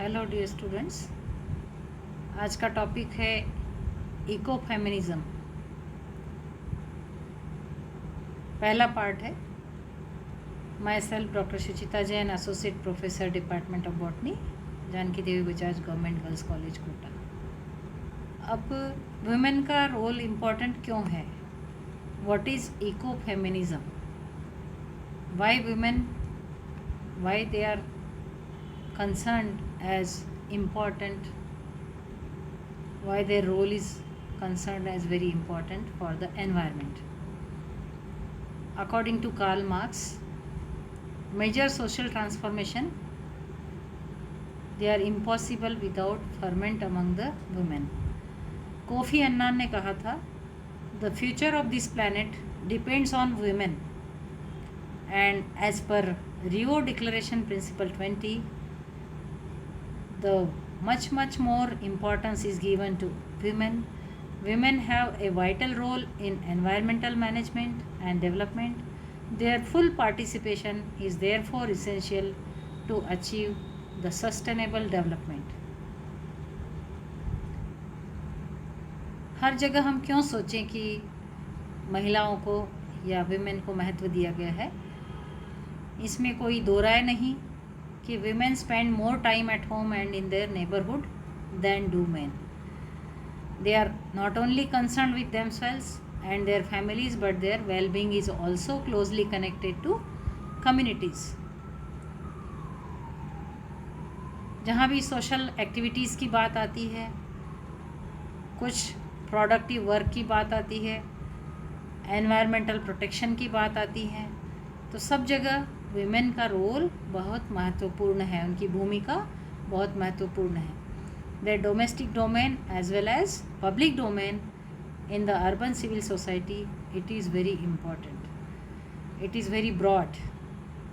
Hello dear students. आज का topic है इको फेमिनिज्म। पहला पार्ट है। Myself doctor Suchita Jain, associate professor, department of botany, Janki Devi Bajaj government girls college Kota. अब वुमेन का रोल इम्पोर्टेंट क्यों है? What is eco feminism? Why women, why they are concerned as important, why their role is concerned as very important for the environment. According to Karl Marx, major social transformation, they are impossible without ferment among the women. Kofi Annan ने कहा था, the future of this planet depends on women, and as per Rio Declaration Principle 20, the much more importance is given to women. Women have a vital role in environmental management and development. Their full participation is therefore essential to achieve the sustainable development. हर जगह हम क्यों सोचें कि महिलाओं को या women को महत्व दिया गया है? इसमें कोई दो राय नहीं कि women spend more time at home and in their neighborhood than do men. They are not only concerned with themselves and their families, but their well-being is also closely connected to communities. जहाँ भी social activities की बात आती है, कुछ productive work की बात आती है, एनवायरमेंटल प्रोटेक्शन की बात आती है, तो सब जगह विमेन का रोल बहुत महत्वपूर्ण है, उनकी भूमिका बहुत महत्वपूर्ण है. The domestic domain as well as public domain in the urban civil society, it is very important. It is very broad.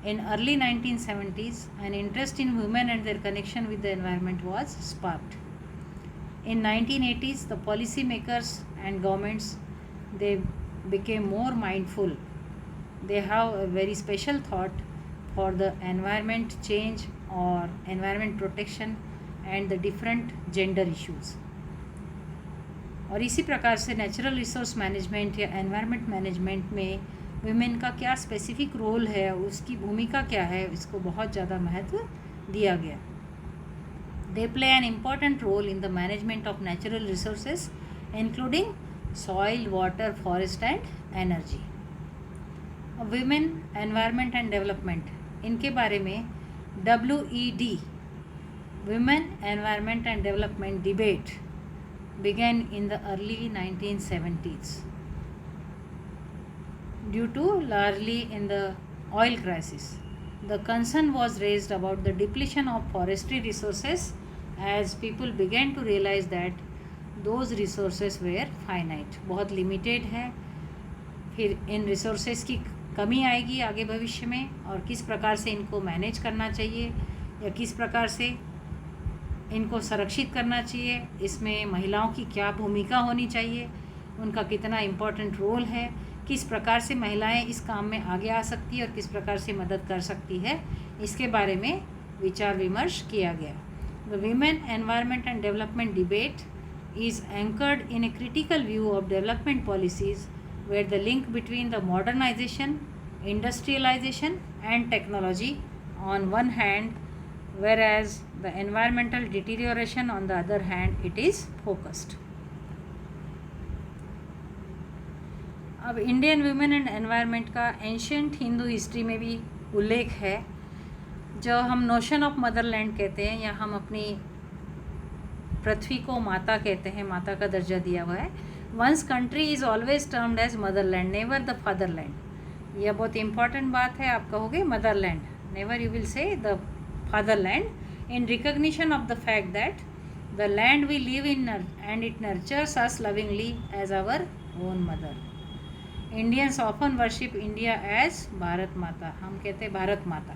In early 1970s, an interest in women and their connection with the environment was sparked. In 1980s, the policy makers and governments, they became more mindful. They have a very special thought for the environment change or environment protection and the different gender issues. और इसी प्रकार से natural resource management या environment management में women का क्या specific role है, उसकी भूमिका क्या है, इसको बहुत ज़्यादा महत्व दिया गया. They play an important role in the management of natural resources including soil, water, forest and energy. Women, environment and development, इनके बारे में WED, women environment and development debate began in the early 1970s due to largely in the oil crisis. The concern was raised about the depletion of forestry resources as people began to realize that those resources were finite, बहुत limited है. फिर इन resources की कमी आएगी आगे भविष्य में, और किस प्रकार से इनको मैनेज करना चाहिए या किस प्रकार से इनको संरक्षित करना चाहिए, इसमें महिलाओं की क्या भूमिका होनी चाहिए, उनका कितना इम्पोर्टेंट रोल है, किस प्रकार से महिलाएं इस काम में आगे आ सकती है और किस प्रकार से मदद कर सकती है, इसके बारे में विचार विमर्श किया गया. The women environment and development debate is anchored in a critical view of development policies where the link between the modernization, industrialization and technology on one hand, whereas the environmental deterioration on the other hand, it is focused. अब Indian women and environment का ancient Hindu history में भी उल्लेख है. जो हम notion of Motherland कहते हैं या हम अपनी पृथ्वी को माता कहते हैं, माता का दर्जा दिया हुआ है. One's country is always termed as motherland, never the fatherland. यह बहुत इंपॉर्टेंट बात है. आप कहोगे motherland, never you will say the fatherland in recognition of the fact that the land we live in and it nurtures us lovingly as our own mother. Indians often worship India as Bharat Mata. हम कहते हैं भारत माता.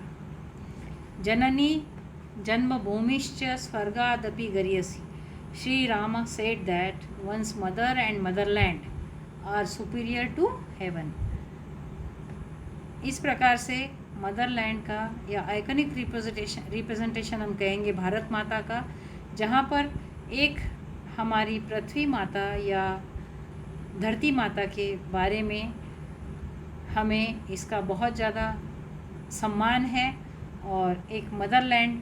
जननी जन्मभूमिश्च स्वर्गादपि गरियसी. Sri Rama said that one's mother and motherland are superior to heaven. इस प्रकार से Motherland का या iconic representation हम कहेंगे भारत माता का, जहाँ पर एक हमारी पृथ्वी माता या धरती माता के बारे में हमें इसका बहुत ज़्यादा सम्मान है और एक मदरलैंड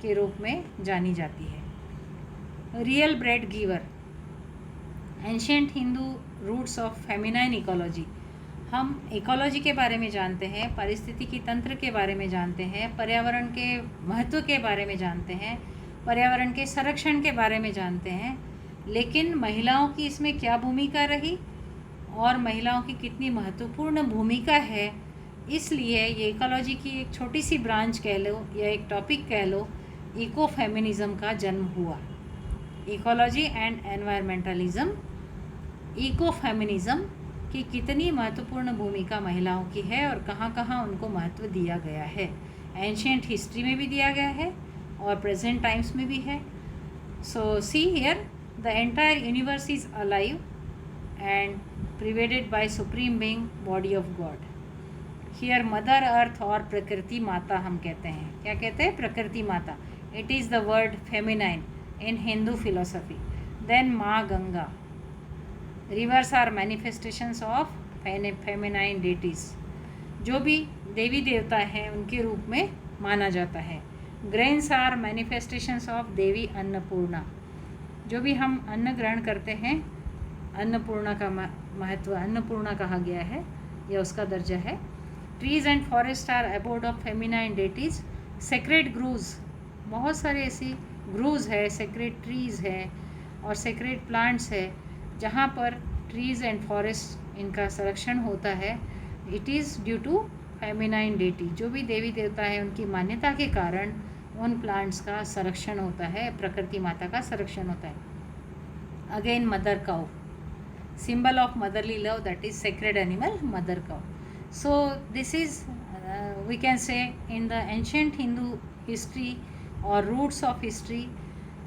के रूप में जानी जाती है। Real bread giver, ancient Hindu roots of feminine ecology. हम इकोलॉजी के बारे में जानते हैं, पारिस्थितिकी तंत्र के बारे में जानते हैं, पर्यावरण के महत्व के बारे में जानते हैं, पर्यावरण के संरक्षण के बारे में जानते हैं, लेकिन महिलाओं की इसमें क्या भूमिका रही और महिलाओं की कितनी महत्वपूर्ण भूमिका है, इसलिए ये इकोलॉजी की एक छोटी सी ब्रांच कह लो या एक टॉपिक कह लो, इको फेमिनिज़म का जन्म हुआ। Ecology and environmentalism, eco feminism की कितनी महत्वपूर्ण भूमिका महिलाओं की है और कहाँ कहाँ उनको महत्व दिया गया है। एंशिएंट हिस्ट्री में भी दिया गया है और प्रेजेंट टाइम्स में भी है। So see here, the entire universe is alive and pervaded by supreme being, body of God. Here mother earth और प्रकृति माता हम कहते हैं। क्या कहते हैं? प्रकृति माता। It is the word feminine in Hindu philosophy. Then माँ Ganga. Rivers are manifestations of feminine deities, जो भी देवी देवता हैं उनके रूप में माना जाता है। ग्रेन्स आर मैनिफेस्टेशंस ऑफ देवी अन्नपूर्णा, जो भी हम अन्न ग्रहण करते हैं, अन्नपूर्णा का महत्व अन्नपूर्णा कहा गया है या उसका दर्जा है। Trees and forest are abode of feminine deities. Sacred groves, बहुत सारे ऐसी ग्रूव्स है, सेक्रेड ट्रीज़ है और सेक्रेड प्लांट्स है जहाँ पर ट्रीज़ एंड फॉरेस्ट इनका संरक्षण होता है। It is due to feminine deity, जो भी देवी देवता है उनकी मान्यता के कारण उन प्लांट्स का संरक्षण होता है, प्रकृति माता का संरक्षण होता है। Again mother cow, symbol of motherly love, that is sacred animal, mother cow. So this is we can say in the ancient Hindu history or roots of history,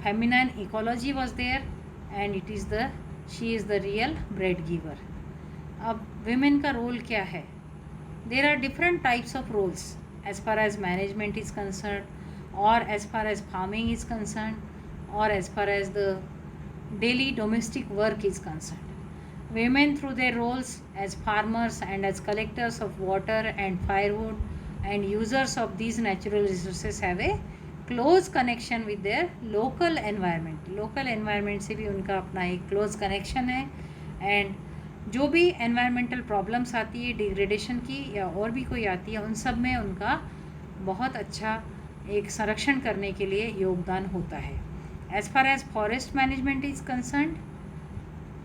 feminine ecology was there and it is she is the real bread giver. अब women का role क्या है? There are different types of roles as far as management is concerned or as far as farming is concerned or as far as the daily domestic work is concerned. Women through their roles as farmers and as collectors of water and firewood and users of these natural resources have a close connection with their local environment. Local environment से भी उनका अपना एक close connection है and जो भी environmental problems आती है degradation की या और भी कोई आती है, उन सब में उनका बहुत अच्छा एक संरक्षण करने के लिए योगदान होता है। As far as forest management is concerned,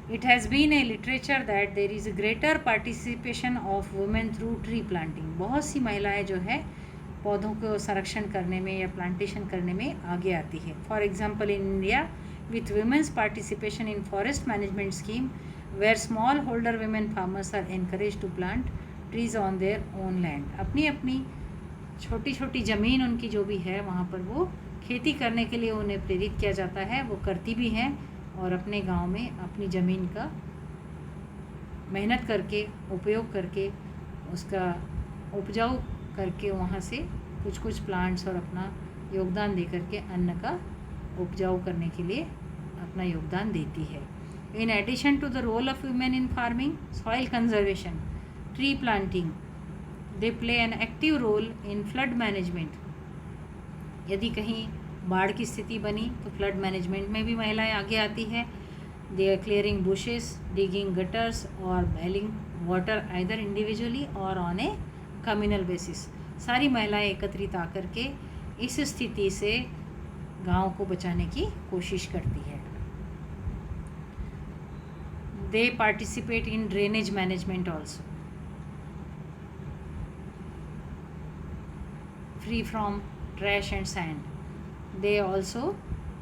it has been a literature that there is a greater participation of women through tree planting. बहुत सी महिलाएं जो है पौधों को संरक्षण करने में या प्लांटेशन करने में आगे आती है। For example in India with women's participation in forest management scheme where small holder women farmers are encouraged to plant trees on their own land. अपनी अपनी छोटी छोटी ज़मीन उनकी जो भी है वहाँ पर वो खेती करने के लिए उन्हें प्रेरित किया जाता है, वो करती भी हैं और अपने गांव में अपनी ज़मीन का मेहनत करके उपयोग करके उसका उपजाऊ करके वहाँ से कुछ कुछ प्लांट्स और अपना योगदान दे करके अन्न का उपजाऊ करने के लिए अपना योगदान देती है। In addition to the role of women in farming, soil conservation, tree planting, they play an active role in flood management. यदि कहीं बाढ़ की स्थिति बनी तो फ्लड मैनेजमेंट में भी महिलाएं आगे आती हैं। They are clearing bushes, digging gutters और बैलिंग वाटर आइदर इंडिविजुअली और ऑन ए कम्युनल बेसिस। सारी महिलाएं एकत्रित आकर के इस स्थिति से गांव को बचाने की कोशिश करती है। दे participate in drainage management also, free from trash and sand. They also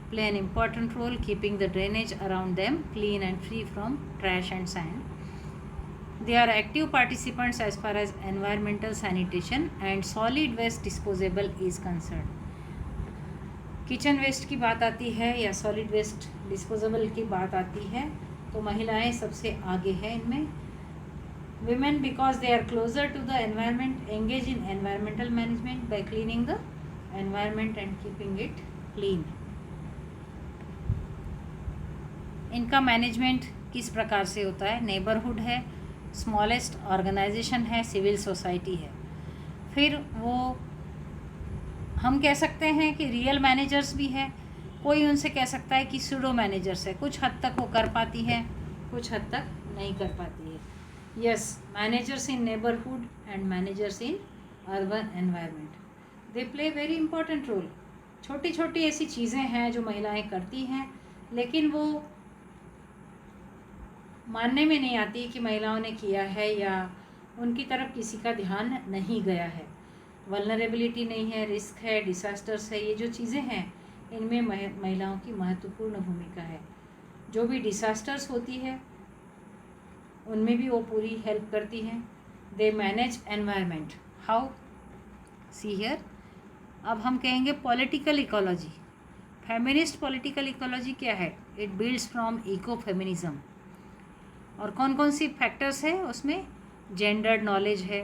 play an important role keeping the drainage around them clean and free from trash and sand. They are active participants as far as environmental sanitation and solid waste disposal is concerned. Kitchen waste की बात आती है या solid waste disposable की बात आती है तो महिलाएं सबसे आगे हैं इनमें। Women, because they are closer to the environment, engage in environmental management by cleaning the environment and keeping it clean. इनका मैनेजमेंट किस प्रकार से होता है? नेबरहुड है, स्मॉलेस्ट ऑर्गेनाइजेशन है, सिविल सोसाइटी है. फिर वो हम कह सकते हैं कि रियल मैनेजर्स भी है. कोई उनसे कह सकता है कि सूडो मैनेजर्स है. कुछ हद तक वो कर पाती है, कुछ हद तक नहीं कर पाती है. Yes, managers in neighbourhood and managers in urban environment, they play very important role. छोटी छोटी ऐसी चीज़ें हैं जो महिलाएं करती हैं, लेकिन वो मानने में नहीं आती कि महिलाओं ने किया है या उनकी तरफ किसी का ध्यान नहीं गया है. वल्नरेबिलिटी नहीं है, रिस्क है, डिसास्टर्स है, ये जो चीज़ें हैं इनमें महिलाओं की महत्वपूर्ण भूमिका है. जो भी डिसास्टर्स होती है उनमें भी वो पूरी हेल्प करती हैं. They manage environment. How? See here. अब हम कहेंगे political ecology. Feminist political ecology क्या है? It builds from eco feminism. और कौन कौन सी फैक्टर्स है उसमें? जेंडर्ड नॉलेज है,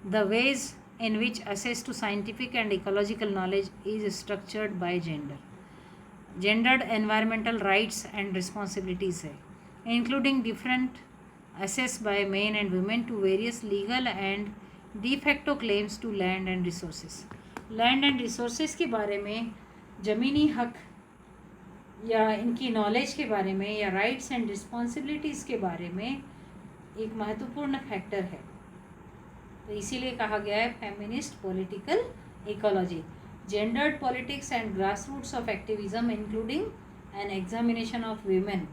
the ways in which access to scientific and ecological knowledge is structured by gender. Gendered environmental rights and responsibilities है, including different access by men and women to various legal and de facto claims to land and resources. Land and resources के बारे में, ज़मीनी हक या इनकी knowledge के बारे में, या राइट्स एंड रिस्पॉन्सिबिलिटीज़ के बारे में एक महत्वपूर्ण फैक्टर है. तो इसीलिए कहा गया है feminist political ecology. Gendered politics and grass roots of activism including an examination of women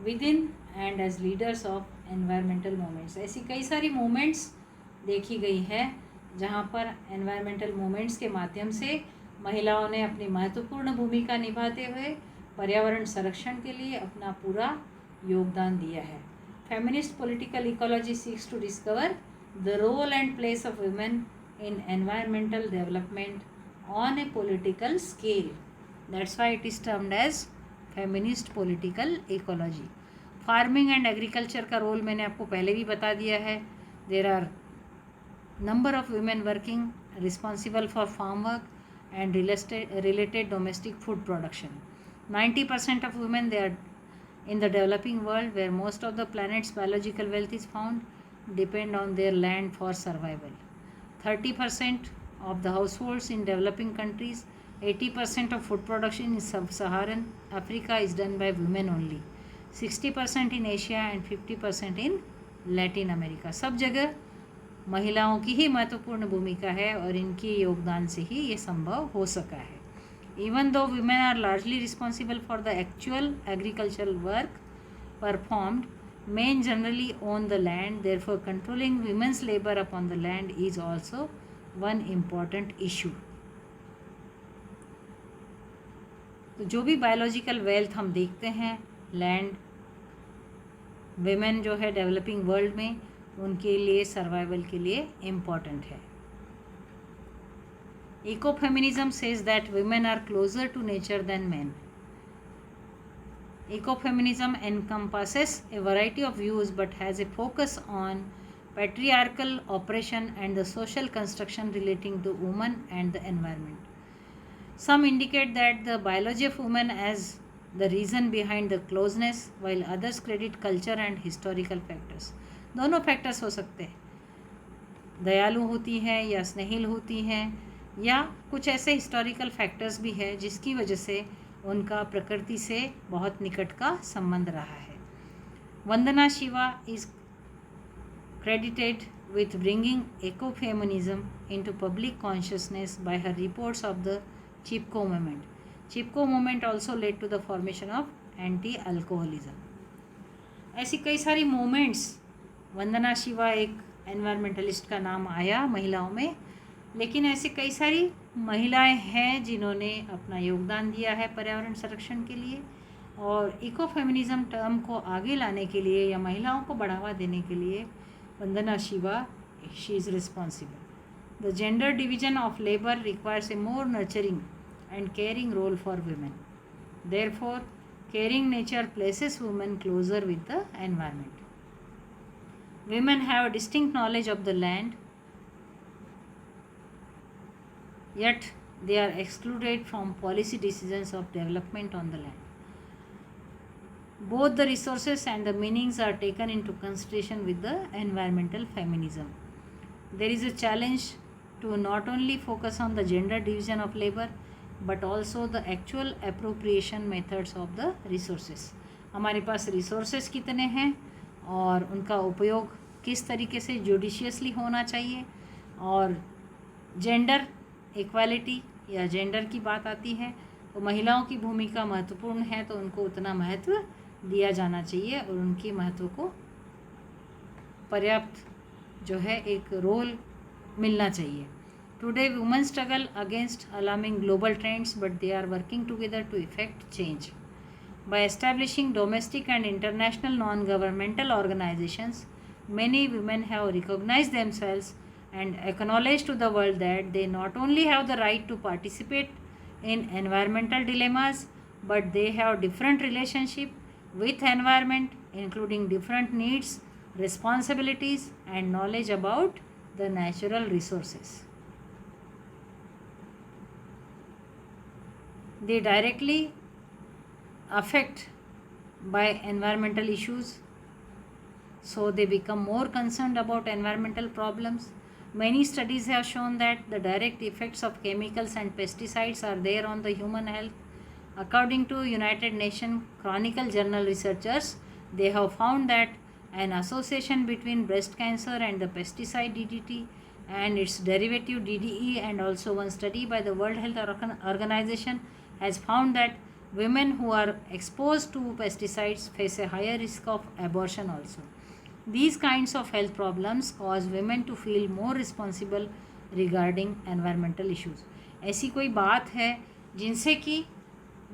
within and as leaders of environmental movements. ऐसी कई सारी मूवमेंट्स देखी गई है जहाँ पर एनवायरमेंटल मूवमेंट्स के माध्यम से महिलाओं ने अपनी महत्वपूर्ण भूमिका निभाते हुए पर्यावरण संरक्षण के लिए अपना पूरा योगदान दिया है. Feminist political ecology seeks to discover the role and place of women in environmental development on a political scale. That's why it is termed as feminist political ecology. Farming and agriculture का role मैंने आपको पहले भी बता दिया है. There are number of women working responsible for farm work and related domestic food production. 90% of women, they are in the developing world where most of the planet's biological wealth is found, depend on their land for survival. 30% of the households in developing countries, 80% of food production in sub-Saharan Africa is done by women only. 60% in Asia and 50% in Latin America. सब जगह महिलाओं की ही महत्वपूर्ण भूमिका है और इनके योगदान से ही ये संभव हो सका है. Even though women are largely responsible for the actual agricultural work performed, men generally own the land, therefore controlling women's labor upon the land is also one important issue. तो जो भी बायोलॉजिकल वेल्थ हम देखते हैं, land women जो है developing world में, उनके लिए सर्वाइवल के लिए इम्पॉर्टेंट है. Ecofeminism says that women are closer to nature than men. Ecofeminism encompasses a variety of views but has a focus on patriarchal oppression and the social construction relating to women and the environment. Some indicate that the biology of women as the reason behind the closeness, while others credit culture and historical factors. दोनों factors हो सकते हैं, दयालु होती हैं या स्नेहिल होती हैं, या कुछ ऐसे हिस्टोरिकल फैक्टर्स भी है जिसकी वजह से उनका प्रकृति से बहुत निकट का संबंध रहा है. Vandana Shiva is credited with bringing ecofeminism into public consciousness by her reports of the Chipko movement. Chipko movement also led to the formation of anti-alcoholism. ऐसी कई सारी मूवमेंट्स, वंदना शिवा एक एनवायरमेंटलिस्ट का नाम आया महिलाओं में, लेकिन ऐसी कई सारी महिलाएं हैं जिन्होंने अपना योगदान दिया है पर्यावरण संरक्षण के लिए और इकोफेमिनिज्म टर्म को आगे लाने के लिए या महिलाओं को बढ़ावा देने के लिए Vandana Shiva, she is responsible. The gender division of labour requires a more nurturing and caring role for women. Therefore, caring nature places women closer with the environment. Women have a distinct knowledge of the land, yet they are excluded from policy decisions of development on the land. Both the resources and the meanings are taken into consideration with the environmental feminism. There is a challenge to not only focus on the gender division of labor but also the actual appropriation methods of the resources. हमारे पास resources कितने हैं और उनका उपयोग किस तरीके से judiciously होना चाहिए, और जेंडर इक्वालिटी या जेंडर की बात आती है तो महिलाओं की भूमिका महत्वपूर्ण है, तो उनको उतना महत्व दिया जाना चाहिए और उनकी महत्व को पर्याप्त जो है एक रोल मिलना चाहिए. Today women struggle against alarming global trends but they are working together to effect change. By establishing domestic and international non-governmental organizations, many women have recognized themselves and acknowledged to the world that they not only have the right to participate in environmental dilemmas, but they have different relationship with environment, including different needs, responsibilities, and knowledge about the natural resources. They directly affect by environmental issues, so they become more concerned about environmental problems. Many studies have shown that the direct effects of chemicals and pesticides are there on the human health. According to United Nations Chronicle Journal researchers, they have found that an association between breast cancer and the pesticide DDT and its derivative DDE, and also one study by the World Health Organization has found that women who are exposed to pesticides face a higher risk of abortion also. These kinds of health problems cause women to feel more responsible regarding environmental issues. ऐसी कोई बात है जिनसे कि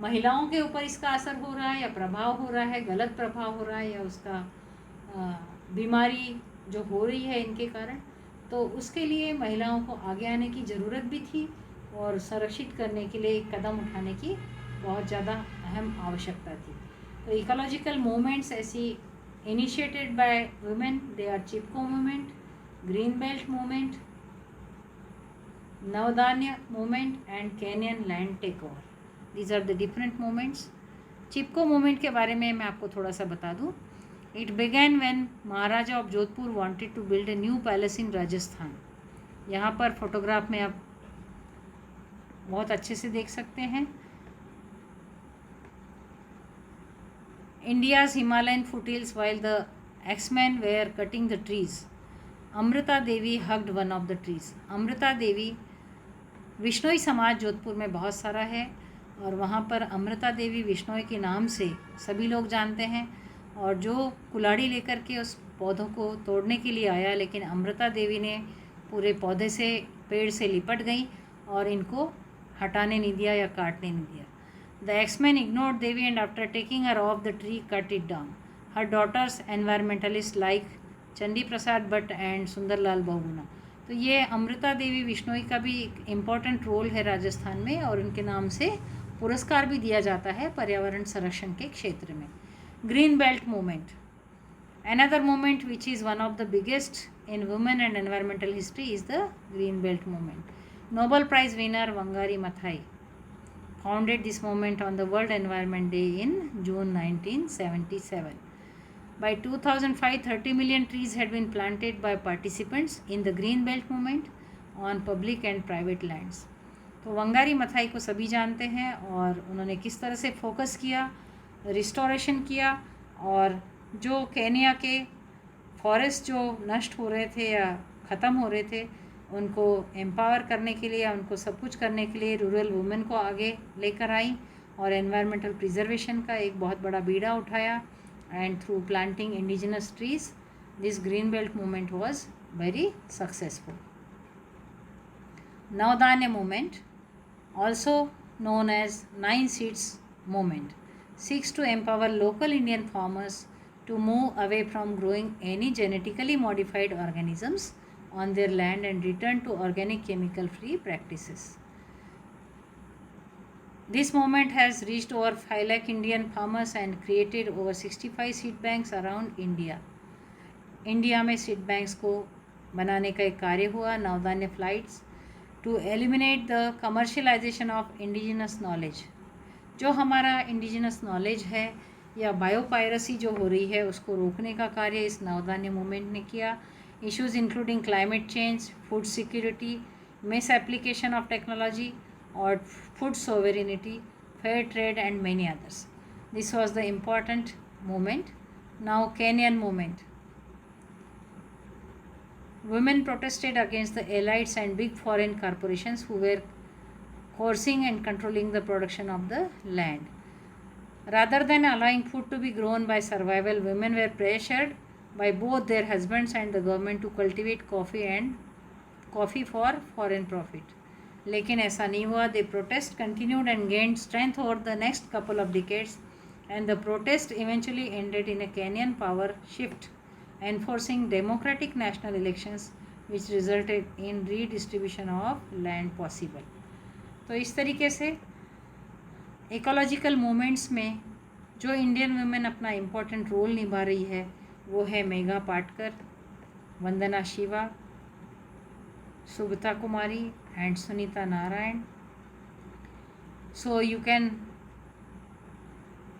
महिलाओं के ऊपर इसका असर हो रहा है या प्रभाव हो रहा है, गलत प्रभाव हो रहा है, या उसका बीमारी जो हो रही है इनके कारण, तो उसके लिए महिलाओं को आगे आने की ज़रूरत भी थी और संरक्षित करने के लिए कदम उठाने की बहुत ज़्यादा अहम आवश्यकता थी. तो इकोलॉजिकल मूवमेंट्स ऐसी initiated by women, they are Chipko movement, green belt movement, Navdanya movement and Kenyan land take over. These are the different movements. Chipko movement के बारे में मैं आपको थोड़ा सा बता दूं. It began when Maharaja of Jodhpur wanted to build a new palace in Rajasthan. यहाँ पर फोटोग्राफ में आप बहुत अच्छे से देख सकते हैं. India's Himalayan foothills while the axemen were cutting the trees. Amrita Devi hugged one of the trees. Amrita Devi, Bishnoi समाज जोधपुर में बहुत सारा है और वहाँ पर अमृता देवी विश्नोई के नाम से सभी लोग जानते हैं, और जो कुल्हाड़ी लेकर के उस पौधों को तोड़ने के लिए आया, लेकिन अमृता देवी ने पूरे पौधे से, पेड़ से लिपट गई और इनको हटाने नहीं दिया या काटने नहीं दिया. The axemen ignored Devi and after taking her off the tree cut it down. Her daughters environmentalists like Chandi Prasad Bhatt and Sunderlal Bahuguna. तो ये अमृता देवी विश्नोई का भी एक इम्पॉर्टेंट रोल है राजस्थान में, और उनके नाम से पुरस्कार भी दिया जाता है पर्यावरण संरक्षण के क्षेत्र में. Green belt movement, another movement which is one of the biggest in women and environmental history is the green belt movement. Nobel prize winner Wangari Maathai founded this movement on the World Environment Day in June 1977. By 2005, 30 million trees had been planted by participants in the Green Belt movement on public and private lands. तो Wangari Maathai को सभी जानते हैं और उन्होंने किस तरह से फोकस किया, रिस्टोरेशन किया, और जो केनिया के फॉरेस्ट जो नष्ट हो रहे थे या ख़त्म हो रहे थे उनको एम्पावर करने के लिए या उनको सब कुछ करने के लिए रूरल वुमेन को आगे लेकर आई और एनवायरमेंटल प्रिजर्वेशन का एक बहुत बड़ा बीड़ा उठाया. And through planting indigenous trees this green belt movement was very successful. Navdanya movement, also known as 9 Seeds movement, seeks to empower local Indian farmers to move away from growing any genetically modified organisms on their land and return to organic chemical free practices. This movement has reached over 5 lakh Indian farmers and created over 65 seed banks around India. India में seed banks को बनाने का एक कार्य हुआ, Navdanya fights, to eliminate the commercialisation of indigenous knowledge. जो हमारा indigenous knowledge है या बायोपायरेसी जो हो रही है उसको रोकने का कार्य इस नवधान्य मूवमेंट ने किया। Issues including climate change, food security, misapplication of technology और food sovereignty, fair trade and many others. This was the important movement. Now Kenyan movement. Women protested against the elites and big foreign corporations who were coercing and controlling the production of the land. Rather than allowing food to be grown by survival, women were pressured by both their husbands and the government to cultivate coffee for foreign profit. लेकिन ऐसा नहीं हुआ. The protest continued and gained strength over the next couple of decades, and the protest eventually ended in a Kenyan power shift, enforcing democratic national elections which resulted in redistribution of land possible. तो इस तरीके से ecological movements में जो Indian women अपना important role निभा रही है वो है Medha Patkar, Vandana Shiva, Sugata Kumari and Sunita Narain. So you can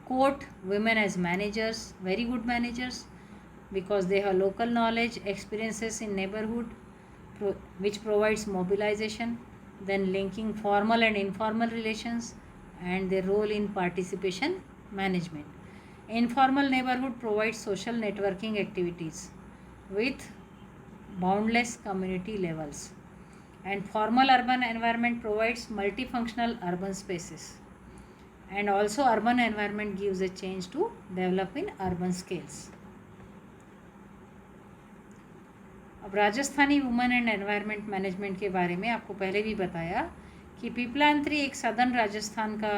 quote women as managers, very good managers, because they have local knowledge, experiences in neighborhood, which provides mobilization, then linking formal and informal relations, and their role in participation management. Informal neighborhood provides social networking activities with boundless community levels, and formal urban environment provides multifunctional urban spaces, and also urban environment gives a change to develop in urban scales. अब Rajasthani women and environment management के बारे में आपको पहले भी बताया कि पीपलांत्री एक सदर्न राजस्थान का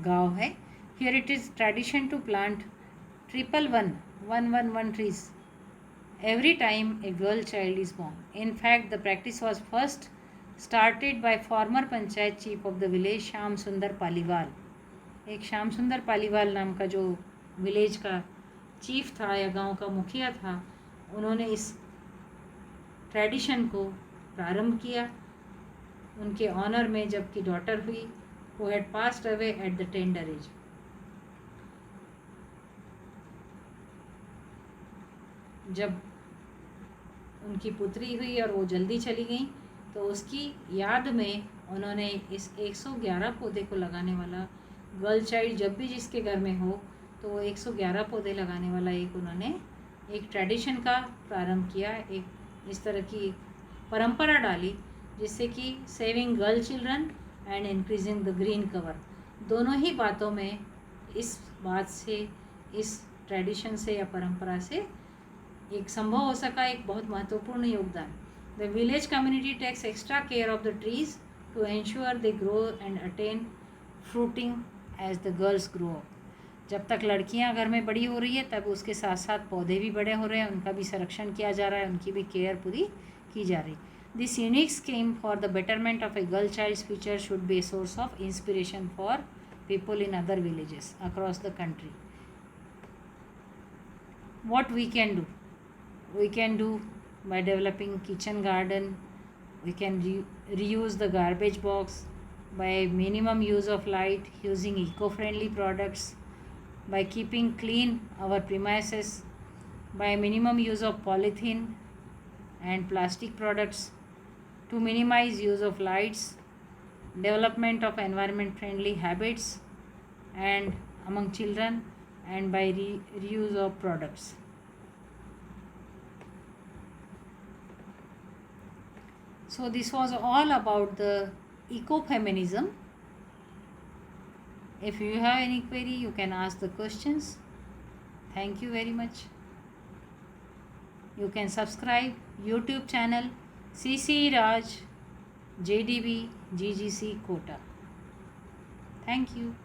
गांव है. Here it is tradition to plant 111 trees every time a girl child is born. In fact, the practice was first started by former panchayat chief of the village Shyam सुंदर पालीवाल. एक श्याम सुंदर पालीवाल नाम का जो विलेज का चीफ था या गांव का मुखिया था, उन्होंने इस ट्रेडिशन को प्रारंभ किया उनके ऑनर में, जबकि डॉटर हुई who had passed away at the tender as. जब उनकी पुत्री हुई और वो जल्दी चली गई तो उसकी याद में उन्होंने इस 111 पौधे को लगाने वाला, गर्ल चाइल्ड जब भी जिसके घर में हो तो वो 111 पौधे लगाने वाला उन्होंने एक ट्रेडिशन का प्रारंभ किया, एक इस तरह की परंपरा डाली जिससे कि saving girl children and increasing the green cover, दोनों ही बातों में इस बात से, इस ट्रेडिशन से या परंपरा से एक संभव हो सका एक बहुत महत्वपूर्ण योगदान. The village community takes extra care of the trees to ensure they grow and attain fruiting as the girls grow up. जब तक लड़कियां घर में बड़ी हो रही है तब उसके साथ साथ पौधे भी बड़े हो रहे हैं, उनका भी संरक्षण किया जा रहा है, उनकी भी केयर पूरी की जा रही. This unique scheme for the betterment of a girl child's future should be a source of inspiration for people in other villages across the country. What we can do? We can do by developing kitchen garden. We can reuse the garbage box by minimum use of light, using eco-friendly products, by keeping clean our premises, by minimum use of polythene and plastic products, to minimize use of lights, development of environment friendly habits and among children, and by reuse of products. So this was all about the ecofeminism. If you have any query, you can ask the questions. Thank you very much. You can subscribe YouTube channel CC Raj JDB GGC Kota. Thank you.